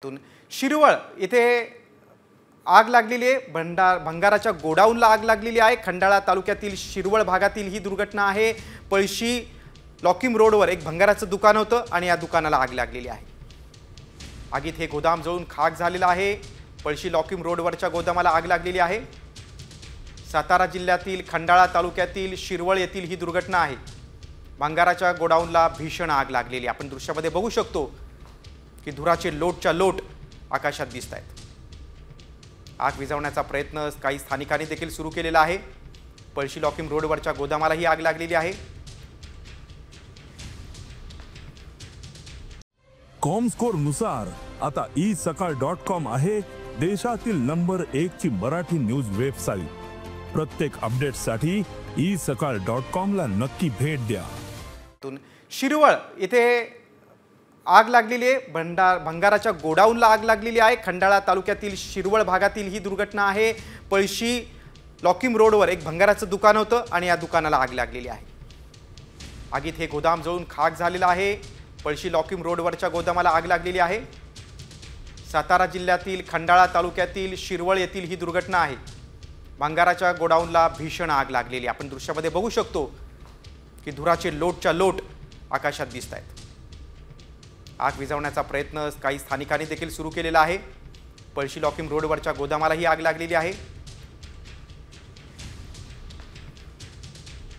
तून शिरवळ येथे आग लागलेली आहे। भंगाराच्या गोडाऊनला आग लागलेली आहे। खंडाळा तालुक्यातील शिरवळ भागातील ही दुर्घटना आहे। पळशी लॉकिम रोडवर एक भंगाराचं दुकान होतं आणि या दुकानाला आग लागलेली आहे। आगीत हे गोदाम जळून खाक झालेलं आहे। पळशी लॉकिम रोडवरच्या गोदामाला आग लागलेली आहे। सातारा जिल्ह्यातील खंडाळा तालुक्यातील शिरवळ येथील ही दुर्घटना आहे। भंगाराच्या गोडाऊनला भीषण आग लागलेली आपण दृश्यामध्ये बघू शकतो की धुराचे लोटच्या लोट आकाशात दिसत आहेत। आग विझवण्याचा प्रयत्न काही स्थानिकांनी देखील सुरू केलेला आहे। पळशी लॉकिम रोडवरच्या गोदामाला ही आग लागलेली आहे। कॉमस्कोर नुसार आता isakal.com आहे देशातील नंबर 1 ची मराठी न्यूज वेबसाईट। प्रत्येक अपडेटसाठी isakal.com ला नक्की भेट द्या। शिरवळ येथे आग लागलेली आहे। भंगाराच्या गोडाऊनला आग लागलेली आहे। खंडाळा तालुक्यातील शिरवळ भागातील ही दुर्घटना आहे। पळशी लॉकिम रोडवर एक भंगाराचं दुकान होतं आणि या दुकानाला आग लागलेली आहे। आगीत हे गोदाम जळून खाक झालेलं आहे। पळशी लॉकिम रोडवरच्या गोदामाला आग लागलेली आहे। सातारा जिल्ह्यातील खंडाळा तालुक्यातील शिरवळ येथील ही दुर्घटना आहे। भंगाराच्या गोडाऊनला भीषण आग लागलेली आपण दृश्यामध्ये बघू शकतो की धुराचे लोटच्या लोट आकाशात दिसत आहेत। आग विझवण्याचा प्रयत्न काही स्थानिकांनी देखील सुरू केलेला आहे। पळशी लॉकिम रोडवरच्या गोदामाला ही आग लागलेली आहे।